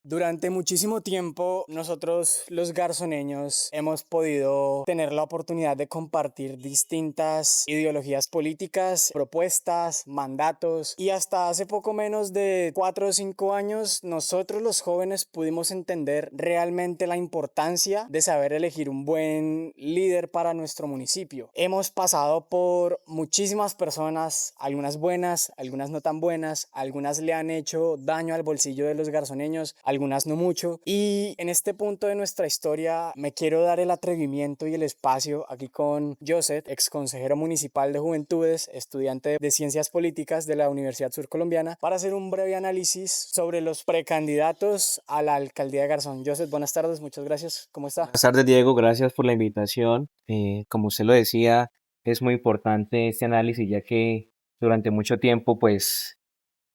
Durante muchísimo tiempo, nosotros los garzoneños hemos podido tener la oportunidad de compartir distintas ideologías políticas, propuestas, mandatos y hasta hace poco menos de 4 o 5 años, nosotros los jóvenes pudimos entender realmente la importancia de saber elegir un buen líder para nuestro municipio. Hemos pasado por muchísimas personas, algunas buenas, algunas no tan buenas, algunas le han hecho daño al bolsillo de los garzoneños, algunas no mucho. Y en este punto de nuestra historia me quiero dar el atrevimiento y el espacio aquí con Joseph, ex consejero municipal de Juventudes, estudiante de Ciencias Políticas de la Universidad Surcolombiana, para hacer un breve análisis sobre los precandidatos a la alcaldía de Garzón. Joseph, buenas tardes, muchas gracias. ¿Cómo está? Buenas tardes, Diego. Gracias por la invitación. Como usted lo decía, es muy importante este análisis, ya que durante mucho tiempo, pues,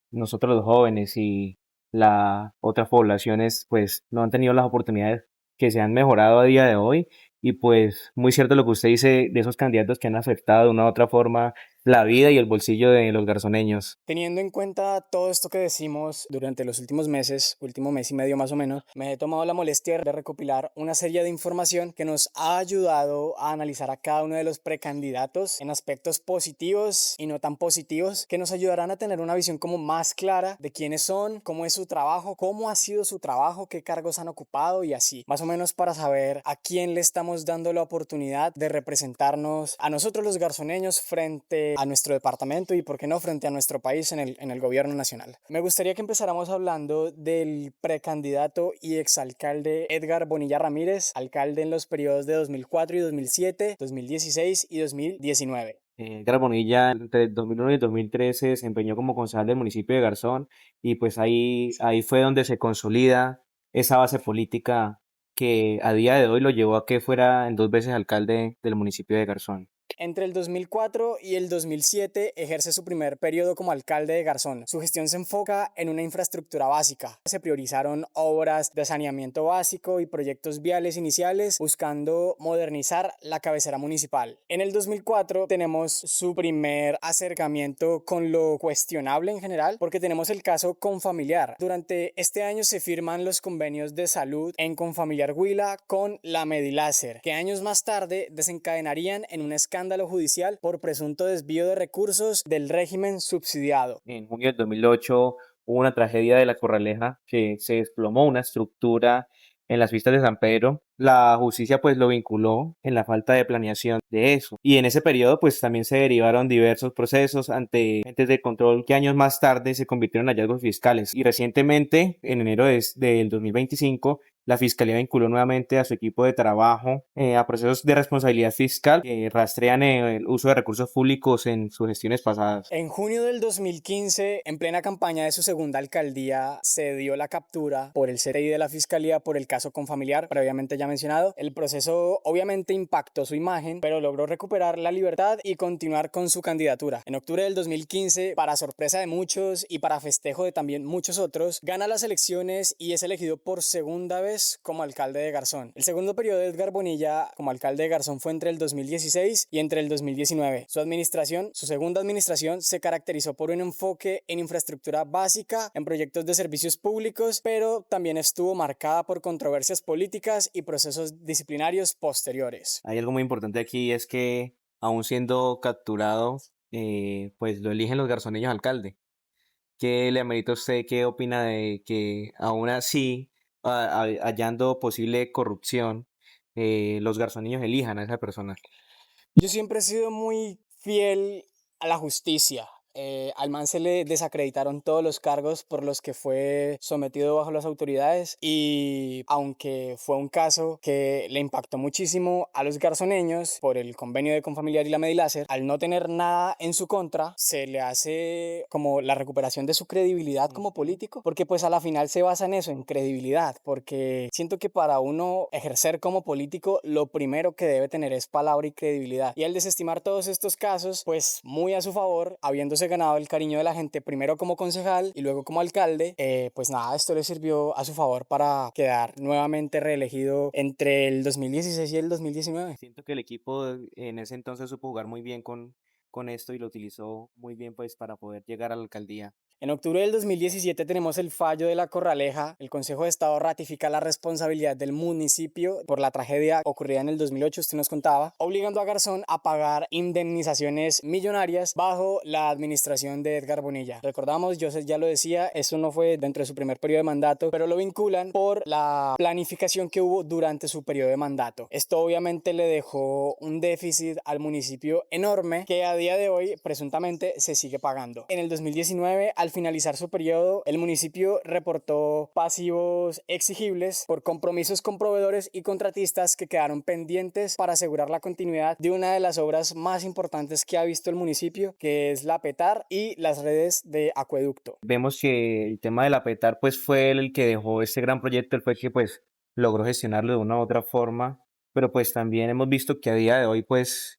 nosotros los jóvenes y las otras poblaciones, pues, no han tenido las oportunidades que se han mejorado a día de hoy. Y pues, muy cierto lo que usted dice de esos candidatos que han afectado de una u otra forma la vida y el bolsillo de los garzoneños. Teniendo en cuenta todo esto que decimos durante los últimos meses, último mes y medio más o menos, me he tomado la molestia de recopilar una serie de información que nos ha ayudado a analizar a cada uno de los precandidatos en aspectos positivos y no tan positivos, que nos ayudarán a tener una visión como más clara de quiénes son, cómo es su trabajo, cómo ha sido su trabajo, qué cargos han ocupado y así, más o menos para saber a quién le estamos dando la oportunidad de representarnos a nosotros los garzoneños frente a nuestro departamento y, por qué no, frente a nuestro país en el gobierno nacional. Me gustaría que empezáramos hablando del precandidato y exalcalde Edgar Bonilla Ramírez, alcalde en los periodos de 2004 y 2007, 2016 y 2019. Edgar Bonilla entre el 2001 y el 2013 se desempeñó como concejal del municipio de Garzón y pues ahí fue donde se consolida esa base política que a día de hoy lo llevó a que fuera en 2 veces alcalde del municipio de Garzón. Entre el 2004 y el 2007 ejerce su primer periodo como alcalde de Garzón. Su gestión se enfoca en una infraestructura básica. Se priorizaron obras de saneamiento básico y proyectos viales iniciales buscando modernizar la cabecera municipal. En el 2004 tenemos su primer acercamiento con lo cuestionable en general, porque tenemos el caso Confamiliar. Durante este año se firman los convenios de salud en Confamiliar Huila con la Mediláser, que años más tarde desencadenarían en un escándalo judicial por presunto desvío de recursos del régimen subsidiado. En junio del 2008 hubo una tragedia de La Corraleja que se desplomó una estructura en las vistas de San Pedro. La justicia pues lo vinculó en la falta de planeación de eso. Y en ese periodo pues también se derivaron diversos procesos ante entes de control que años más tarde se convirtieron en hallazgos fiscales. Y recientemente, en enero del 2025, la Fiscalía vinculó nuevamente a su equipo de trabajo a procesos de responsabilidad fiscal que rastrean el uso de recursos públicos en sus gestiones pasadas. En junio del 2015, en plena campaña de su segunda alcaldía, se dio la captura por el CTI de la Fiscalía por el caso Confamiliar, previamente ya mencionado. El proceso obviamente impactó su imagen, pero logró recuperar la libertad y continuar con su candidatura. En octubre del 2015, para sorpresa de muchos y para festejo de también muchos otros, gana las elecciones y es elegido por segunda vez como alcalde de Garzón. El segundo periodo de Edgar Bonilla como alcalde de Garzón fue entre el 2016 y entre el 2019. Su segunda administración, se caracterizó por un enfoque en infraestructura básica, en proyectos de servicios públicos, pero también estuvo marcada por controversias políticas y procesos disciplinarios posteriores. Hay algo muy importante aquí, es que aún siendo capturado, pues lo eligen los garzoneños alcalde. ¿Qué le amerita a usted? ¿Qué opina de que aún así, hallando posible corrupción, los garzoneños elijan a esa persona? Yo siempre he sido muy fiel a la justicia. Al man se le desacreditaron todos los cargos por los que fue sometido bajo las autoridades, y aunque fue un caso que le impactó muchísimo a los garzoneños por el convenio de Confamiliar y la Mediláser, al no tener nada en su contra, se le hace como la recuperación de su credibilidad como Ujú. político, porque pues a la final se basa en eso, en credibilidad, porque siento que para uno ejercer como político lo primero que debe tener es palabra y credibilidad. Y al desestimar todos estos casos, pues muy a su favor, habiéndose ganado el cariño de la gente primero como concejal y luego como alcalde, pues nada, esto le sirvió a su favor para quedar nuevamente reelegido entre el 2016 y el 2019. Siento que el equipo en ese entonces supo jugar muy bien con esto y lo utilizó muy bien pues para poder llegar a la alcaldía. En octubre del 2017 tenemos el fallo de La Corraleja. El Consejo de Estado ratifica la responsabilidad del municipio por la tragedia ocurrida en el 2008, usted nos contaba, obligando a Garzón a pagar indemnizaciones millonarias bajo la administración de Edgar Bonilla. Recordamos, yo ya lo decía, eso no fue dentro de su primer periodo de mandato, pero lo vinculan por la planificación que hubo durante su periodo de mandato. Esto obviamente le dejó un déficit al municipio enorme que a día de hoy presuntamente se sigue pagando. En el 2019, al finalizar su periodo, el municipio reportó pasivos exigibles por compromisos con proveedores y contratistas que quedaron pendientes para asegurar la continuidad de una de las obras más importantes que ha visto el municipio, que es la PETAR y las redes de acueducto. Vemos que el tema de la PETAR pues fue el que dejó este gran proyecto, él fue el que pues logró gestionarlo de una u otra forma, pero pues también hemos visto que a día de hoy pues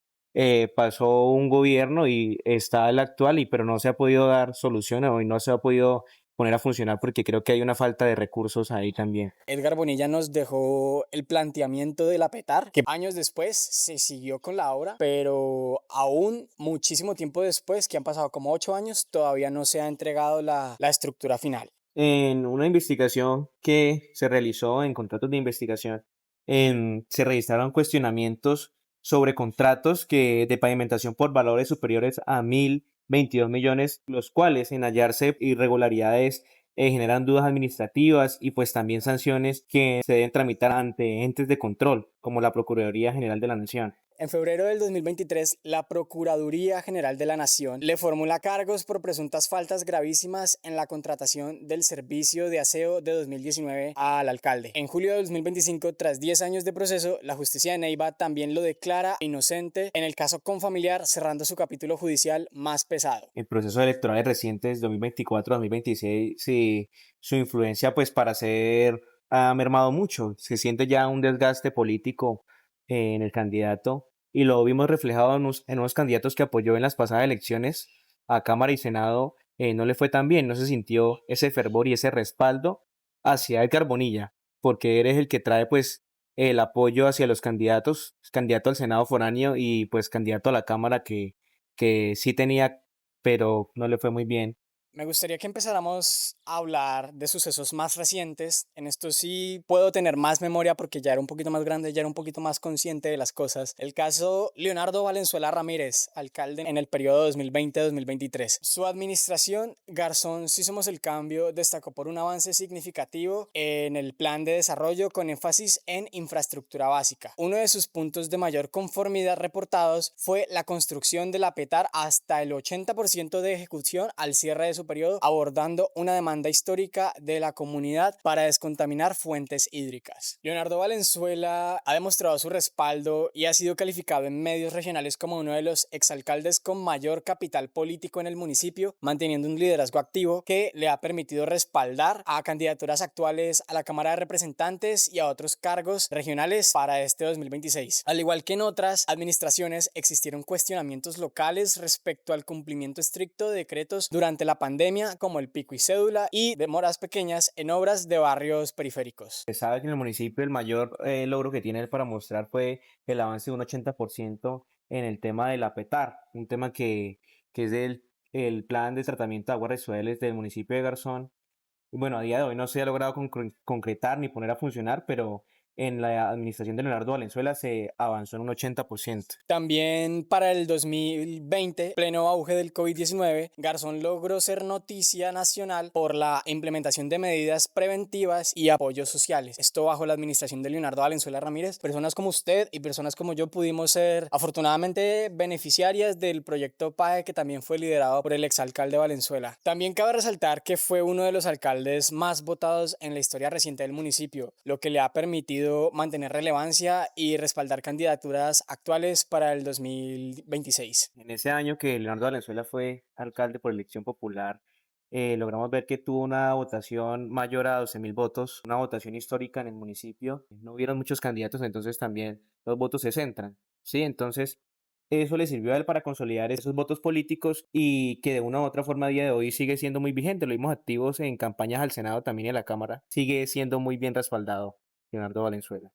pasó un gobierno y está el actual, pero no se ha podido dar soluciones o no se ha podido poner a funcionar porque creo que hay una falta de recursos ahí también. Edgar Bonilla nos dejó el planteamiento de la PETAR, que años después se siguió con la obra, pero aún muchísimo tiempo después, que han pasado como 8 años, todavía no se ha entregado la estructura final. En una investigación que se realizó en contratos de investigación, se registraron cuestionamientos sobre contratos de pavimentación por valores superiores a 1.022 millones, los cuales en hallarse irregularidades generan dudas administrativas y pues también sanciones que se deben tramitar ante entes de control, como la Procuraduría General de la Nación. En febrero del 2023, la Procuraduría General de la Nación le formula cargos por presuntas faltas gravísimas en la contratación del servicio de aseo de 2019 al alcalde. En julio de 2025, tras 10 años de proceso, la justicia de Neiva también lo declara inocente en el caso Confamiliar, cerrando su capítulo judicial más pesado. En procesos electorales recientes 2024-2026, sí, su influencia pues para ser ha mermado mucho. Se siente ya un desgaste político en el candidato y lo vimos reflejado en unos candidatos que apoyó en las pasadas elecciones a Cámara y Senado. No le fue tan bien, no se sintió ese fervor y ese respaldo hacia Edgar Bonilla, porque eres el que trae pues el apoyo hacia los candidatos, candidato al Senado foráneo y pues candidato a la Cámara que sí tenía, pero no le fue muy bien. Me gustaría que empezáramos a hablar de sucesos más recientes. En esto sí puedo tener más memoria porque ya era un poquito más grande, ya era un poquito más consciente de las cosas. El caso Leonardo Valenzuela Ramírez, alcalde en el periodo 2020-2023. Su administración, Garzón Sí Somos el Cambio, destacó por un avance significativo en el plan de desarrollo con énfasis en infraestructura básica. Uno de sus puntos de mayor conformidad reportados fue la construcción de la PETAR hasta el 80% de ejecución al cierre de su periodo, abordando una demanda histórica de la comunidad para descontaminar fuentes hídricas. Leonardo Valenzuela ha demostrado su respaldo y ha sido calificado en medios regionales como uno de los exalcaldes con mayor capital político en el municipio, manteniendo un liderazgo activo que le ha permitido respaldar a candidaturas actuales a la Cámara de Representantes y a otros cargos regionales para este 2026. Al igual que en otras administraciones, existieron cuestionamientos locales respecto al cumplimiento estricto de decretos durante la pandemia, como el pico y cédula, y demoras pequeñas en obras de barrios periféricos. Se sabe que en el municipio el mayor logro que tiene él para mostrar fue el avance de un 80% en el tema de la PETAR, un tema que es el plan de tratamiento de aguas residuales del municipio de Garzón. Y bueno, a día de hoy no se ha logrado concretar ni poner a funcionar, pero en la administración de Leonardo Valenzuela se avanzó en un 80%. También para el 2020, pleno auge del COVID-19, Garzón logró ser noticia nacional por la implementación de medidas preventivas y apoyos sociales. Esto bajo la administración de Leonardo Valenzuela Ramírez. Personas como usted y personas como yo pudimos ser afortunadamente beneficiarias del proyecto PAE, que también fue liderado por el exalcalde Valenzuela. También cabe resaltar que fue uno de los alcaldes más votados en la historia reciente del municipio, lo que le ha permitido mantener relevancia y respaldar candidaturas actuales para el 2026. En ese año que Leonardo Valenzuela fue alcalde por elección popular, logramos ver que tuvo una votación mayor a 12.000 votos, una votación histórica en el municipio. No hubieron muchos candidatos, entonces también los votos se centran, ¿sí? Entonces, eso le sirvió a él para consolidar esos votos políticos y que de una u otra forma a día de hoy sigue siendo muy vigente. Lo vimos activos en campañas al Senado también y a la Cámara. Sigue siendo muy bien respaldado Leonardo Valenzuela.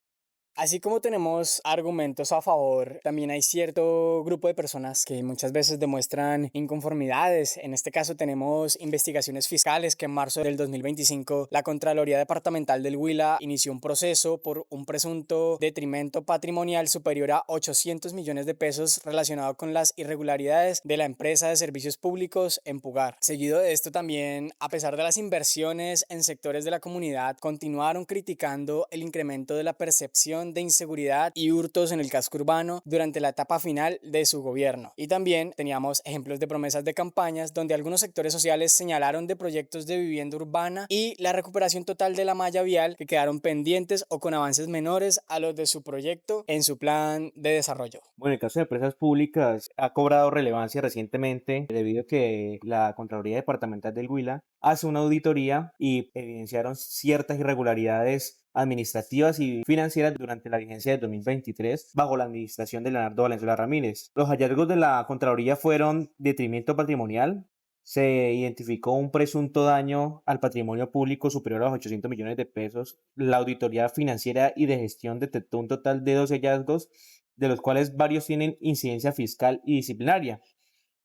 Así como tenemos argumentos a favor, también hay cierto grupo de personas que muchas veces demuestran inconformidades. En este caso tenemos investigaciones fiscales que en marzo del 2025 la Contraloría Departamental del Huila inició un proceso por un presunto detrimento patrimonial superior a 800 millones de pesos relacionado con las irregularidades de la empresa de servicios públicos Empugar. Seguido de esto también, a pesar de las inversiones en sectores de la comunidad, continuaron criticando el incremento de la percepción de inseguridad y hurtos en el casco urbano durante la etapa final de su gobierno. Y también teníamos ejemplos de promesas de campañas donde algunos sectores sociales señalaron de proyectos de vivienda urbana y la recuperación total de la malla vial que quedaron pendientes o con avances menores a los de su proyecto en su plan de desarrollo. Bueno, el caso de empresas públicas ha cobrado relevancia recientemente debido a que la Contraloría Departamental del Huila hace una auditoría y evidenciaron ciertas irregularidades administrativas y financieras durante la vigencia de 2023 bajo la administración de Leonardo Valenzuela Ramírez. Los hallazgos de la Contraloría fueron detrimento patrimonial. Se identificó un presunto daño al patrimonio público superior a los 800 millones de pesos. La auditoría financiera y de gestión detectó un total de 12 hallazgos, de los cuales varios tienen incidencia fiscal y disciplinaria,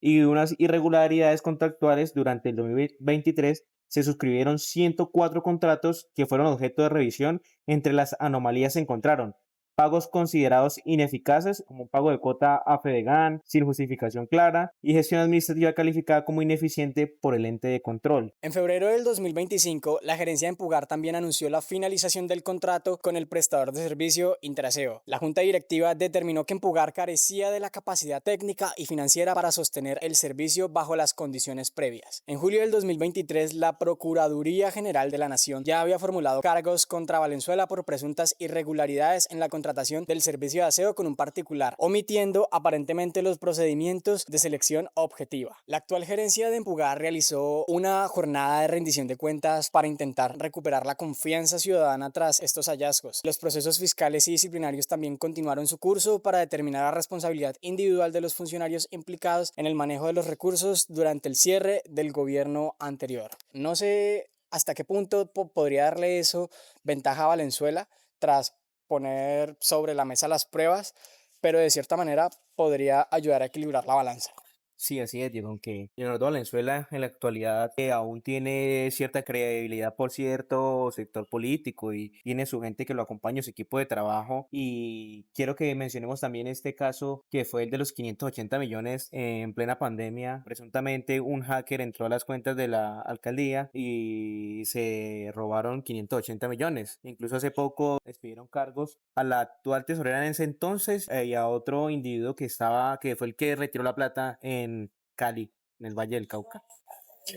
y unas irregularidades contractuales. Durante el 2023 se suscribieron 104 contratos que fueron objeto de revisión. Entre las anomalías se encontraron pagos considerados ineficaces, como un pago de cuota a Fedegan sin justificación clara, y gestión administrativa calificada como ineficiente por el ente de control. En febrero del 2025, la gerencia de Empugar también anunció la finalización del contrato con el prestador de servicio Intraseo. La junta directiva determinó que Empugar carecía de la capacidad técnica y financiera para sostener el servicio bajo las condiciones previas. En julio del 2023, la Procuraduría General de la Nación ya había formulado cargos contra Valenzuela por presuntas irregularidades en la contratación del servicio de aseo con un particular, omitiendo aparentemente los procedimientos de selección objetiva. La actual gerencia de Empugar realizó una jornada de rendición de cuentas para intentar recuperar la confianza ciudadana tras estos hallazgos. Los procesos fiscales y disciplinarios también continuaron su curso para determinar la responsabilidad individual de los funcionarios implicados en el manejo de los recursos durante el cierre del gobierno anterior. No sé hasta qué punto podría darle eso ventaja a Valenzuela tras poner sobre la mesa las pruebas, pero de cierta manera podría ayudar a equilibrar la balanza. Sí, así es, Diego, aunque Leonardo Valenzuela en la actualidad aún tiene cierta credibilidad por cierto sector político y tiene su gente que lo acompaña, su equipo de trabajo. Y quiero que mencionemos también este caso que fue el de los 580 millones en plena pandemia. Presuntamente un hacker entró a las cuentas de la alcaldía y se robaron 580 millones. Incluso hace poco despidieron cargos a la actual tesorera en ese entonces y a otro individuo que fue el que retiró la plata en Cali, en el Valle del Cauca.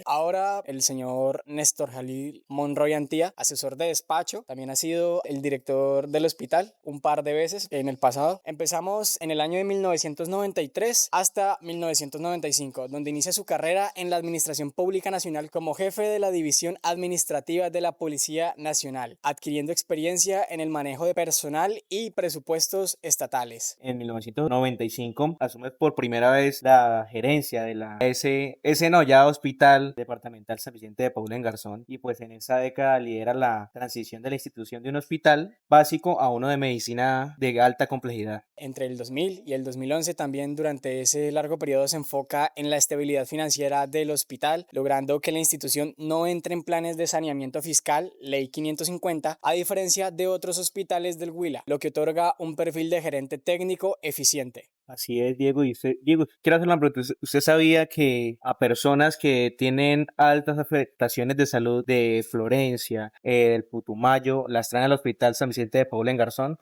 Ahora el señor Néstor Jalil Monroy Antía, asesor de despacho, también ha sido el director del hospital un par de veces en el pasado. Empezamos en el año de 1993 hasta 1995, donde inicia su carrera en la Administración Pública Nacional como jefe de la División Administrativa de la Policía Nacional, adquiriendo experiencia en el manejo de personal y presupuestos estatales. En 1995 asume por primera vez la gerencia de ese no, ya Hospital Departamental San Vicente de Paul en Garzón, y pues en esa década lidera la transición de la institución de un hospital básico a uno de medicina de alta complejidad. Entre el 2000 y el 2011 también durante ese largo periodo se enfoca en la estabilidad financiera del hospital, logrando que la institución no entre en planes de saneamiento fiscal, Ley 550, a diferencia de otros hospitales del Huila, lo que otorga un perfil de gerente técnico eficiente. Así es, Diego. Y Diego, quiero hacer una pregunta. ¿Usted sabía que a personas que tienen altas afectaciones de salud de Florencia, el Putumayo, las traen al Hospital San Vicente de Paul en Garzón?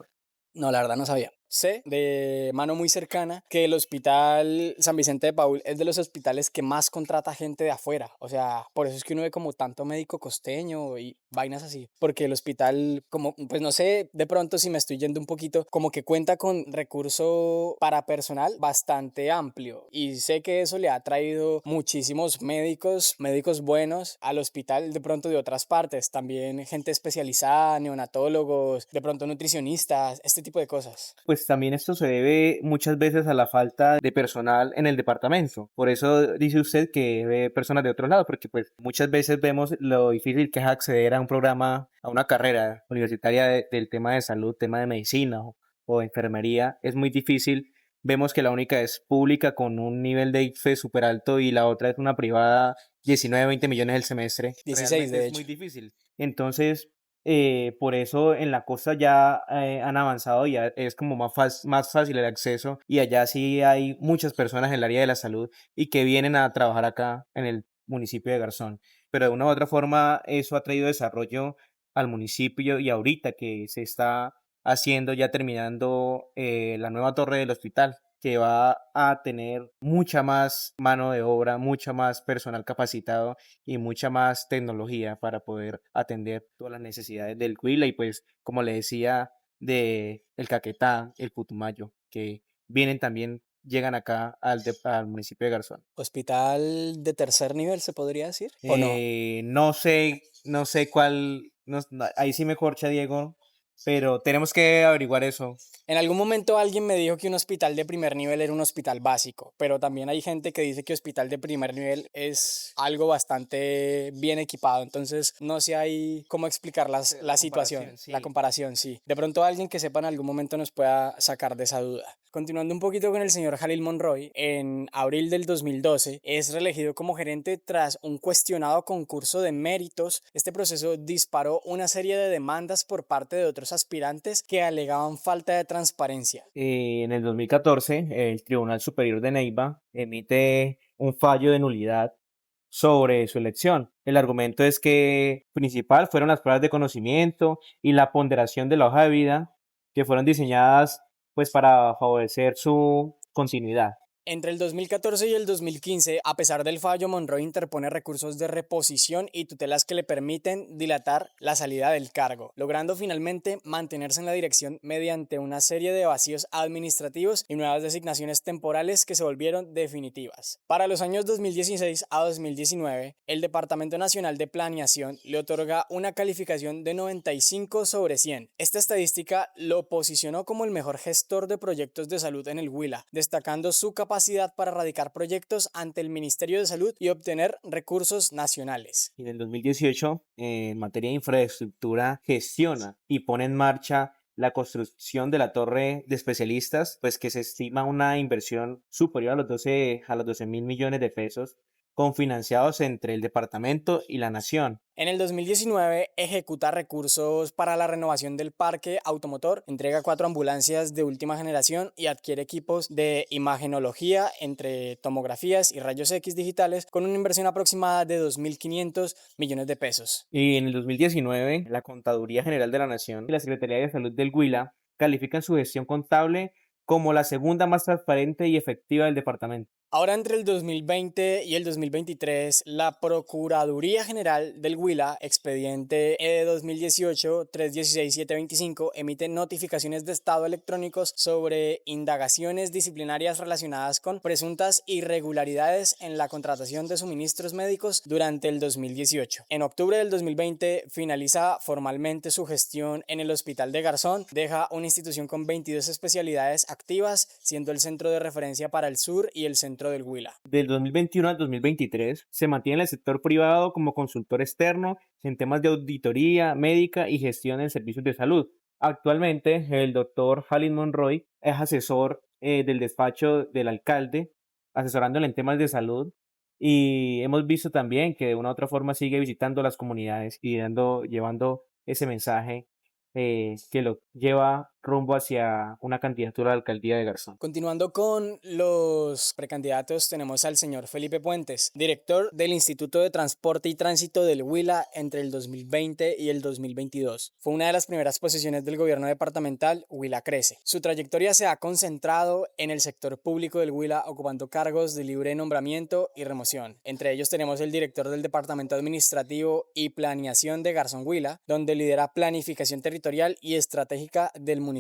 No, la verdad no sabía. Sé de mano muy cercana que el Hospital San Vicente de Paúl es de los hospitales que más contrata gente de afuera. O sea, por eso es que uno ve como tanto médico costeño y vainas así. Porque el hospital, como, pues no sé, de pronto si me estoy yendo un poquito, como que cuenta con recurso para personal bastante amplio. Y sé que eso le ha traído muchísimos médicos buenos al hospital de pronto de otras partes. También gente especializada, neonatólogos, de pronto nutricionistas, este tipo de cosas. Pues pues también esto se debe muchas veces a la falta de personal en el departamento. Por eso dice usted que ve personas de otro lado, porque pues muchas veces vemos lo difícil que es acceder a un programa, a una carrera universitaria del tema de salud, tema de medicina o enfermería. Es muy difícil. Vemos que la única es pública con un nivel de ICFES súper alto y la otra es una privada 19, 20 millones el semestre. 16 Realmente de es muy hecho. difícil. Entonces, por eso en la costa ya han avanzado, ya es como más fácil el acceso y allá sí hay muchas personas en el área de la salud y que vienen a trabajar acá en el municipio de Garzón. Pero de una u otra forma eso ha traído desarrollo al municipio y ahorita que se está haciendo, ya terminando la nueva torre del hospital, que va a tener mucha más mano de obra, mucha más personal capacitado y mucha más tecnología para poder atender todas las necesidades del Huila y pues, como le decía, de el Caquetá, el Putumayo, que vienen también, llegan acá al municipio de Garzón. ¿Hospital de tercer nivel se podría decir? ¿O no? No sé cuál, ahí sí me corcha Diego, pero tenemos que averiguar eso. En algún momento alguien me dijo que un hospital de primer nivel era un hospital básico, pero también hay gente que dice que hospital de primer nivel es algo bastante bien equipado, entonces no sé ahí cómo explicar la situación, Comparación, la sí. comparación, sí. De pronto alguien que sepa en algún momento nos pueda sacar de esa duda. Continuando un poquito con el señor Jalil Monroy, en abril del 2012 es reelegido como gerente tras un cuestionado concurso de méritos. Este proceso disparó una serie de demandas por parte de otros aspirantes que alegaban falta de transparencia. En el 2014, el Tribunal Superior de Neiva emite un fallo de nulidad sobre su elección. El argumento es que principal fueron las pruebas de conocimiento y la ponderación de la hoja de vida que fueron diseñadas pues para favorecer su continuidad. Entre el 2014 y el 2015, a pesar del fallo, Monroy interpone recursos de reposición y tutelas que le permiten dilatar la salida del cargo, logrando finalmente mantenerse en la dirección mediante una serie de vacíos administrativos y nuevas designaciones temporales que se volvieron definitivas. Para los años 2016 a 2019, el Departamento Nacional de Planeación le otorga una calificación de 95 sobre 100. Esta estadística lo posicionó como el mejor gestor de proyectos de salud en el Huila, destacando su capacidad para radicar proyectos ante el Ministerio de Salud y obtener recursos nacionales. Y en el 2018, en materia de infraestructura, gestiona y pone en marcha la construcción de la torre de especialistas, pues que se estima una inversión superior a los 12 mil millones de pesos, confinanciados entre el departamento y la nación. En el 2019 ejecuta recursos para la renovación del parque automotor, entrega 4 ambulancias de última generación y adquiere equipos de imagenología entre tomografías y rayos X digitales con una inversión aproximada de 2.500 millones de pesos. Y en el 2019, la Contaduría General de la Nación y la Secretaría de Salud del Huila califican su gestión contable como la segunda más transparente y efectiva del departamento. Ahora entre el 2020 y el 2023, la Procuraduría General del Huila, expediente E 2018-316-725, emite notificaciones de estado electrónicos sobre indagaciones disciplinarias relacionadas con presuntas irregularidades en la contratación de suministros médicos durante el 2018. En octubre del 2020 finaliza formalmente su gestión en el Hospital de Garzón, deja una institución con 22 especialidades activas, siendo el centro de referencia para el sur y el centro del Huila. Del 2021 al 2023 se mantiene en el sector privado como consultor externo en temas de auditoría médica y gestión en servicios de salud. Actualmente, el doctor Halin Monroy es asesor del despacho del alcalde, asesorándole en temas de salud. Y hemos visto también que de una u otra forma sigue visitando las comunidades y llevando ese mensaje que lo lleva rumbo hacia una candidatura a la alcaldía de Garzón. Continuando con los precandidatos, tenemos al señor Felipe Puentes, director del Instituto de Transporte y Tránsito del Huila entre el 2020 y el 2022. Fue una de las primeras posiciones del gobierno departamental Huila Crece. Su trayectoria se ha concentrado en el sector público del Huila, ocupando cargos de libre nombramiento y remoción. Entre ellos tenemos el director del Departamento Administrativo y Planeación de Garzón Huila, donde lidera planificación territorial y estratégica del municipio.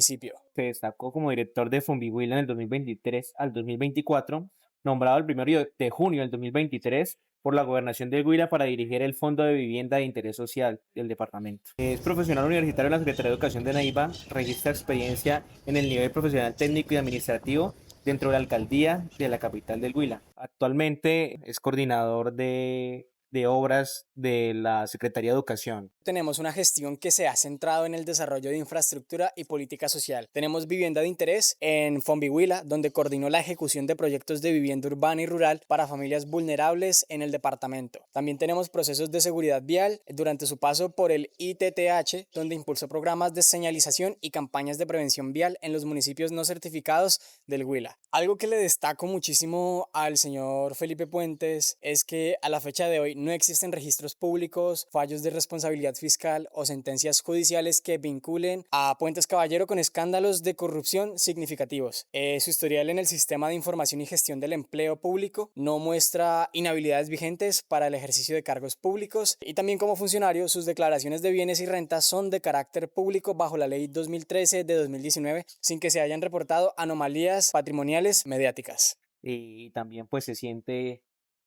Se destacó como director de Fombihuila en el 2023 al 2024, nombrado el 1 de junio del 2023 por la gobernación del Huila para dirigir el Fondo de Vivienda de Interés Social del departamento. Es profesional universitario en la Secretaría de Educación de Neiva, registra experiencia en el nivel profesional técnico y administrativo dentro de la alcaldía de la capital del Huila. Actualmente es coordinador de obras de la Secretaría de Educación. Tenemos una gestión que se ha centrado en el desarrollo de infraestructura y política social. Tenemos vivienda de interés en Fombihuila, donde coordinó la ejecución de proyectos de vivienda urbana y rural para familias vulnerables en el departamento. También tenemos procesos de seguridad vial durante su paso por el ITTH, donde impulsó programas de señalización y campañas de prevención vial en los municipios no certificados del Huila. Algo que le destaco muchísimo al señor Felipe Puentes es que a la fecha de hoy no existen registros públicos, fallos de responsabilidad fiscal o sentencias judiciales que vinculen a Puentes Caballero con escándalos de corrupción significativos. Su historial en el sistema de información y gestión del empleo público no muestra inhabilidades vigentes para el ejercicio de cargos públicos, y también como funcionario sus declaraciones de bienes y rentas son de carácter público bajo la ley 2013 de 2019 sin que se hayan reportado anomalías patrimoniales mediáticas. Y también pues se siente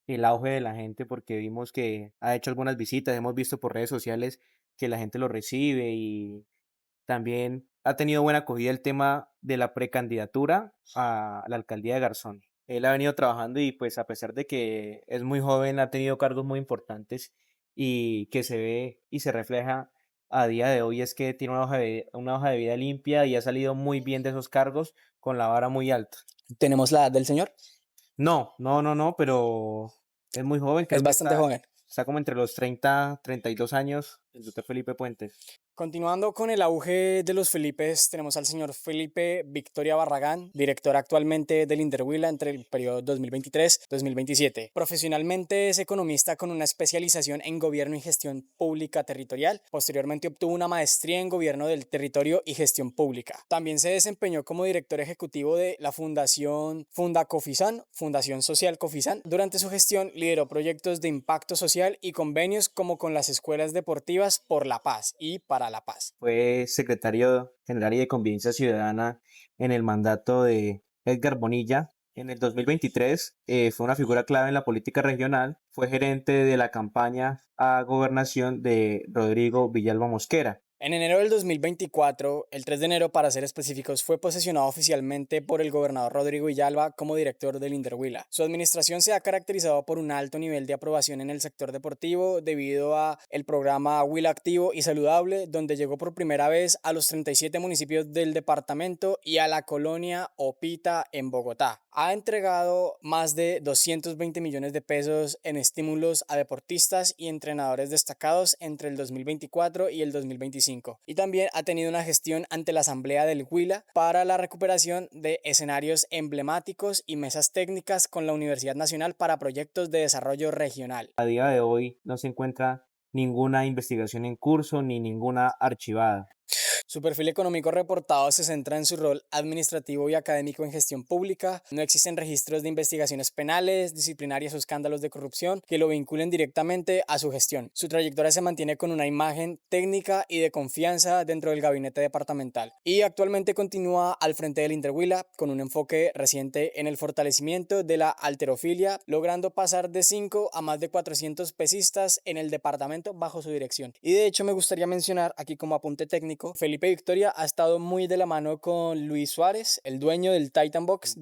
el auge de la gente porque vimos que ha hecho algunas visitas, hemos visto por redes sociales que la gente lo recibe y también ha tenido buena acogida el tema de la precandidatura a la alcaldía de Garzón. Él ha venido trabajando y pues a pesar de que es muy joven ha tenido cargos muy importantes y que se ve y se refleja a día de hoy es que tiene una hoja de vida limpia y ha salido muy bien de esos cargos con la vara muy alta. ¿Tenemos la edad del señor? No, pero es muy joven, Es creo que bastante joven. está como entre los 32 años, el doctor Felipe Puentes. Continuando con el auge de los Felipes, tenemos al señor Felipe Victoria Barragán, director actualmente del Interhuila entre el periodo 2023-2027. Profesionalmente es economista con una especialización en gobierno y gestión pública territorial. Posteriormente obtuvo una maestría en gobierno del territorio y gestión pública. También se desempeñó como director ejecutivo de la Fundación Fundacofisán, Fundación Social Cofisán. Durante su gestión lideró proyectos de impacto social y convenios como con las escuelas deportivas por la paz y para la paz. Fue secretario general y de Convivencia Ciudadana en el mandato de Edgar Bonilla. En el 2023 fue una figura clave en la política regional. Fue gerente de la campaña a gobernación de Rodrigo Villalba Mosquera. En enero del 2024, el 3 de enero para ser específicos, fue posesionado oficialmente por el gobernador Rodrigo Villalba como director del Interhuila. Su administración se ha caracterizado por un alto nivel de aprobación en el sector deportivo debido a el programa Huila Activo y Saludable, donde llegó por primera vez a los 37 municipios del departamento y a la colonia Opita en Bogotá. Ha entregado más de 220 millones de pesos en estímulos a deportistas y entrenadores destacados entre el 2024 y el 2025. Y también ha tenido una gestión ante la Asamblea del Huila para la recuperación de escenarios emblemáticos y mesas técnicas con la Universidad Nacional para proyectos de desarrollo regional. A día de hoy no se encuentra ninguna investigación en curso ni ninguna archivada. Su perfil económico reportado se centra en su rol administrativo y académico en gestión pública. No existen registros de investigaciones penales, disciplinarias o escándalos de corrupción que lo vinculen directamente a su gestión. Su trayectoria se mantiene con una imagen técnica y de confianza dentro del gabinete departamental y actualmente continúa al frente del Interhuila con un enfoque reciente en el fortalecimiento de la halterofilia, logrando pasar de 5 a más de 400 pesistas en el departamento bajo su dirección. Y de hecho me gustaría mencionar aquí como apunte técnico, Felipe Victoria ha estado muy de la mano con Luis Suárez, el dueño del Titan Box,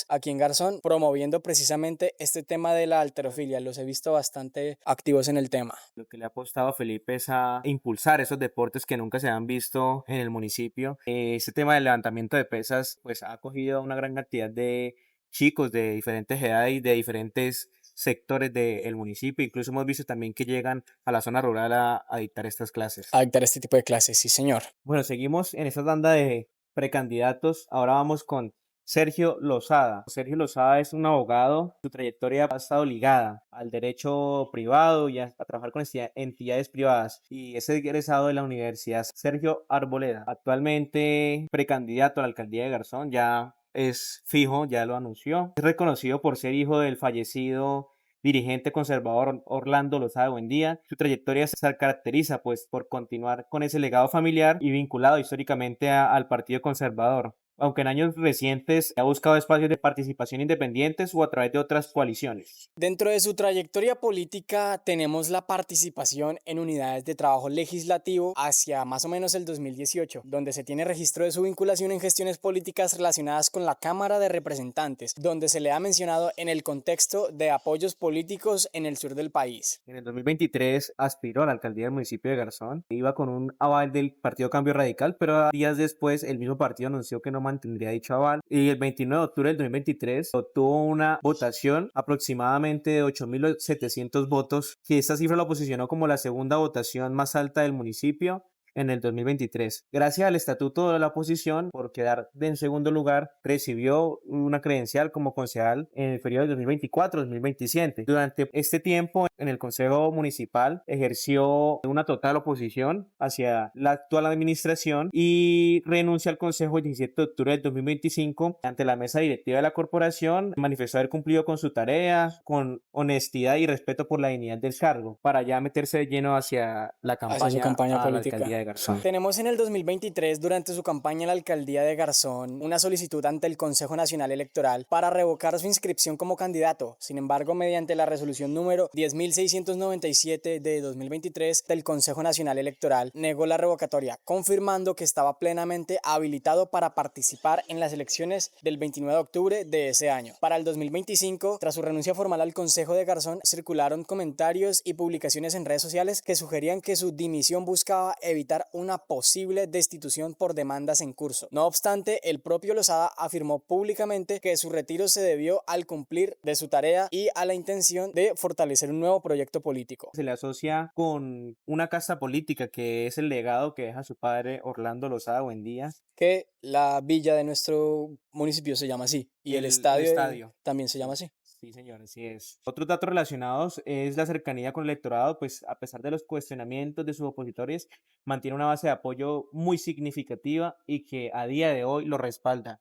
aquí en Garzón, promoviendo precisamente este tema de la halterofilia. Los he visto bastante activos en el tema. Lo que le ha apostado a Felipe es a impulsar esos deportes que nunca se han visto en el municipio. Este tema del levantamiento de pesas pues ha acogido una gran cantidad de chicos de diferentes edades y de diferentes sectores del municipio. Incluso hemos visto también que llegan a la zona rural a dictar estas clases. A dictar este tipo de clases, sí señor. Bueno, seguimos en esta tanda de precandidatos. Ahora vamos con Sergio Lozada. Sergio Lozada es un abogado. Su trayectoria ha estado ligada al derecho privado y a trabajar con entidades privadas. Y es egresado de la Universidad Sergio Arboleda. Actualmente precandidato a la alcaldía de Garzón. Ya es fijo, ya lo anunció. Es reconocido por ser hijo del fallecido dirigente conservador Orlando Lozada Buendía. Su trayectoria se caracteriza pues por continuar con ese legado familiar y vinculado históricamente al Partido Conservador. aunque en años recientes ha buscado espacios de participación independientes o a través de otras coaliciones. Dentro de su trayectoria política tenemos la participación en unidades de trabajo legislativo hacia más o menos el 2018, donde se tiene registro de su vinculación en gestiones políticas relacionadas con la Cámara de Representantes, donde se le ha mencionado en el contexto de apoyos políticos en el sur del país. En el 2023 aspiró a la alcaldía del municipio de Garzón. Iba con un aval del Partido Cambio Radical, pero días después el mismo partido anunció que no mantendría dicho aval. Y el 29 de octubre del 2023 obtuvo una votación aproximadamente de 8.700 votos, que esta cifra lo posicionó como la segunda votación más alta del municipio en el 2023. Gracias al estatuto de la oposición, por quedar en segundo lugar, recibió una credencial como concejal en el periodo de 2024-2027. Durante este tiempo, en el Consejo Municipal, ejerció una total oposición hacia la actual administración y renuncia al Consejo el 17 de octubre del 2025. Ante la mesa directiva de la corporación, manifestó haber cumplido con su tarea, con honestidad y respeto por la dignidad del cargo, para ya meterse de lleno hacia la Hacia su campaña campaña a la alcaldía política. de Garzón. Tenemos en el 2023, durante su campaña en la alcaldía de Garzón, una solicitud ante el Consejo Nacional Electoral para revocar su inscripción como candidato. Sin embargo, mediante la resolución número 10.697 de 2023 del Consejo Nacional Electoral, negó la revocatoria, confirmando que estaba plenamente habilitado para participar en las elecciones del 29 de octubre de ese año. Para el 2025, tras su renuncia formal al Consejo de Garzón, circularon comentarios y publicaciones en redes sociales que sugerían que su dimisión buscaba evitar una posible destitución por demandas en curso. No obstante, el propio Lozada afirmó públicamente que su retiro se debió al cumplir de su tarea y a la intención de fortalecer un nuevo proyecto político. Se le asocia con una casta política que es el legado que deja su padre Orlando Lozada Buendía. Que la villa de nuestro municipio se llama así y el El estadio estadio. también se llama Sí, así. sí, señor, así es. Otros datos relacionados es la cercanía con el electorado, pues a pesar de los cuestionamientos de sus opositores, mantiene una base de apoyo muy significativa y que a día de hoy lo respalda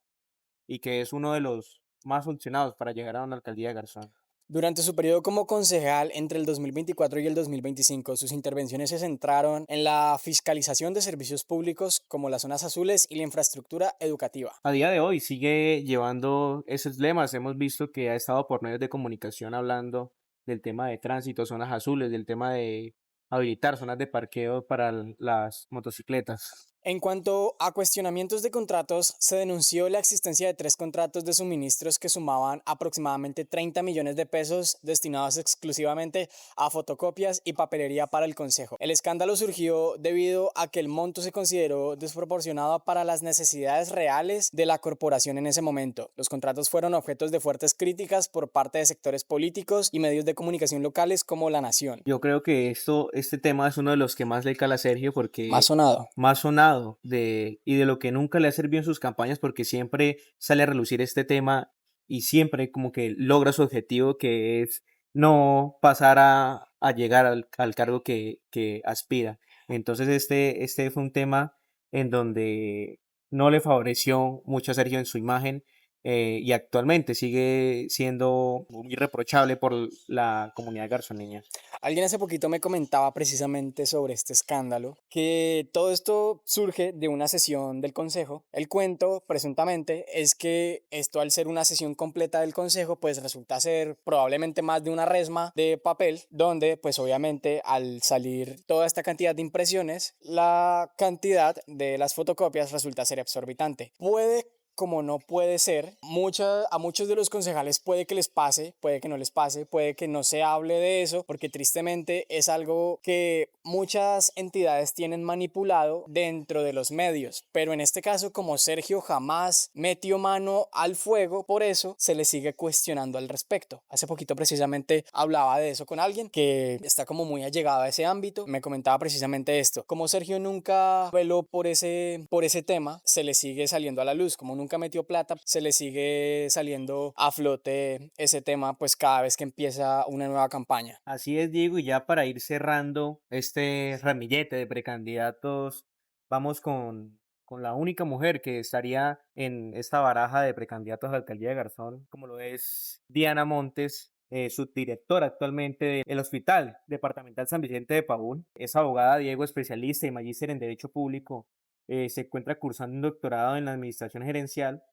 y que es uno de los más funcionados para llegar a una alcaldía de Garzón. Durante su periodo como concejal entre el 2024 y el 2025, sus intervenciones se centraron en la fiscalización de servicios públicos como las zonas azules y la infraestructura educativa. A día de hoy sigue llevando esos lemas. Hemos visto que ha estado por medios de comunicación hablando del tema de tránsito, zonas azules, del tema de habilitar zonas de parqueo para las motocicletas. En cuanto a cuestionamientos de contratos, se denunció la existencia de 3 contratos de suministros que sumaban aproximadamente 30 millones de pesos destinados exclusivamente a fotocopias y papelería para el Consejo. El escándalo surgió debido a que el monto se consideró desproporcionado para las necesidades reales de la corporación en ese momento. Los contratos fueron objetos de fuertes críticas por parte de sectores políticos y medios de comunicación locales como La Nación. Yo creo que este tema es uno de los que más le cala a Sergio Más porque sonado. más sonado y de lo que nunca le ha servido en sus campañas porque siempre sale a relucir este tema y siempre como que logra su objetivo que es no pasar a llegar al cargo que aspira. Entonces este fue un tema en donde no le favoreció mucho a Sergio en su imagen y actualmente sigue siendo muy reprochable por la comunidad garzoneña. Alguien hace poquito me comentaba precisamente sobre este escándalo, que todo esto surge de una sesión del consejo. El cuento, presuntamente, es que esto al ser una sesión completa del consejo, pues resulta ser probablemente más de una resma de papel, donde pues obviamente al salir toda esta cantidad de impresiones, la cantidad de las fotocopias resulta ser exorbitante. Puede como no puede ser, a muchos de los concejales puede que les pase, puede que no les pase, puede que no se hable de eso, porque tristemente es algo que muchas entidades tienen manipulado dentro de los medios, pero en este caso como Sergio jamás metió mano al fuego, por eso se le sigue cuestionando al respecto. Hace poquito precisamente hablaba de eso con alguien que está como muy allegado a ese ámbito, me comentaba precisamente esto, como Sergio nunca veló por ese tema, se le sigue saliendo a la luz, como nunca metió plata, se le sigue saliendo a flote ese tema pues cada vez que empieza una nueva campaña. Así es, Diego, y ya para ir cerrando este ramillete de precandidatos, vamos con la única mujer que estaría en esta baraja de precandidatos a la alcaldía de Garzón, como lo es Diana Montes, subdirectora actualmente del Hospital Departamental San Vicente de Paúl. Es abogada, Diego, especialista y magíster en Derecho Público se encuentra cursando un doctorado en la administración gerencial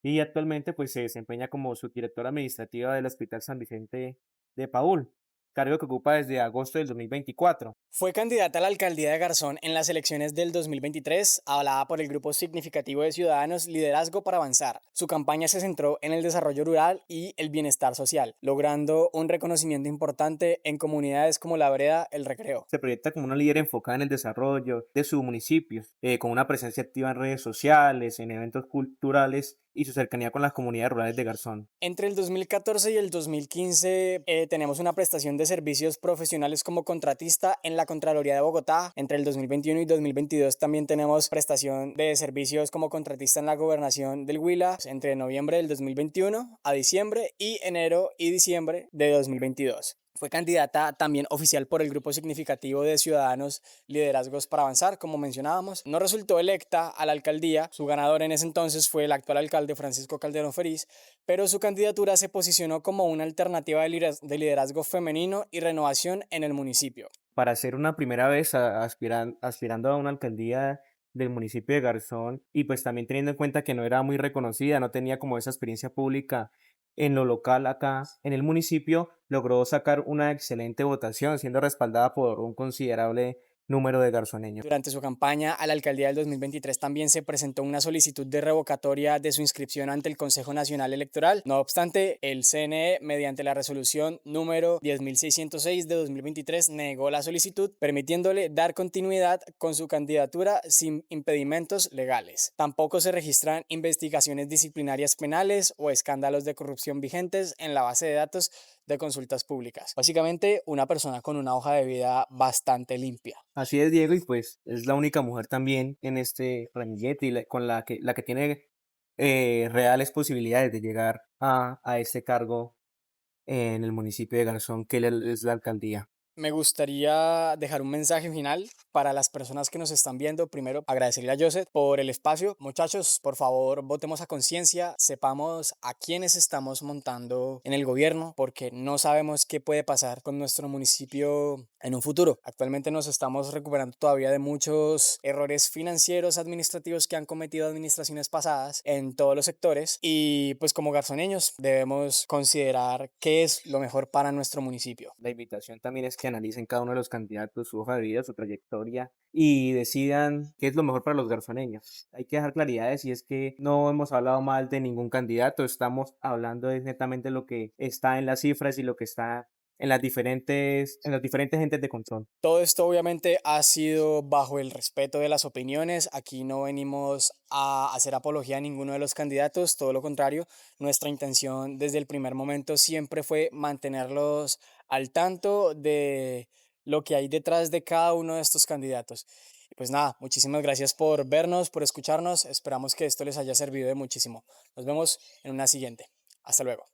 y actualmente pues se desempeña como subdirectora administrativa del Hospital San Vicente de Paúl, cargo que ocupa desde agosto del 2024. Fue candidata a la alcaldía de Garzón en las elecciones del 2023, avalada por el grupo significativo de ciudadanos Liderazgo para Avanzar. Su campaña se centró en el desarrollo rural y el bienestar social, logrando un reconocimiento importante en comunidades como La Vereda, El Recreo. Se proyecta como una líder enfocada en el desarrollo de su municipio, con una presencia activa en redes sociales, en eventos culturales y su cercanía con las comunidades rurales de Garzón. Entre el 2014 y el 2015 tenemos una prestación de servicios profesionales como contratista en la Contraloría de Bogotá. Entre el 2021 y 2022 también tenemos prestación de servicios como contratista en la Gobernación del Huila entre noviembre del 2021 a diciembre y enero y diciembre de 2022. Fue candidata también oficial por el grupo significativo de ciudadanos Liderazgos para Avanzar, como mencionábamos. No resultó electa a la alcaldía. Su ganador en ese entonces fue el actual alcalde Francisco Calderón Feriz, pero su candidatura se posicionó como una alternativa de liderazgo femenino y renovación en el municipio. Para ser una primera vez aspirando a una alcaldía del municipio de Garzón y pues también teniendo en cuenta que no era muy reconocida, no tenía como esa experiencia pública en lo local acá en el municipio, logró sacar una excelente votación, siendo respaldada por un considerable número de garzoneños. Durante su campaña a la alcaldía del 2023 también se presentó una solicitud de revocatoria de su inscripción ante el Consejo Nacional Electoral. No obstante, el CNE, mediante la resolución número 10.606 de 2023, negó la solicitud, permitiéndole dar continuidad con su candidatura sin impedimentos legales. Tampoco se registran investigaciones disciplinarias penales o escándalos de corrupción vigentes en la base de datos de consultas públicas. Básicamente, una persona con una hoja de vida bastante limpia. Así es, Diego, y pues es la única mujer también en este ramillete y con la que tiene reales posibilidades de llegar a este cargo en el municipio de Garzón, que es la alcaldía. Me gustaría dejar un mensaje final para las personas que nos están viendo. Primero, agradecerle a Joseph por el espacio. Muchachos, por favor, votemos a conciencia, sepamos a quiénes estamos montando en el gobierno, porque no sabemos qué puede pasar con nuestro municipio en un futuro. Actualmente nos estamos recuperando todavía de muchos errores financieros, administrativos que han cometido administraciones pasadas en todos los sectores y pues como garzoneños debemos considerar qué es lo mejor para nuestro municipio. La invitación también es que analicen cada uno de los candidatos, su hoja de vida, su trayectoria y decidan qué es lo mejor para los garzoneños. Hay que dejar claridades y es que no hemos hablado mal de ningún candidato, estamos hablando de netamente lo que está en las cifras y lo que está en las diferentes entes de control. Todo esto obviamente ha sido bajo el respeto de las opiniones. Aquí no venimos a hacer apología a ninguno de los candidatos, todo lo contrario. Nuestra intención desde el primer momento siempre fue mantenerlos al tanto de lo que hay detrás de cada uno de estos candidatos. Y pues nada, muchísimas gracias por vernos, por escucharnos. Esperamos que esto les haya servido de muchísimo. Nos vemos en una siguiente. Hasta luego.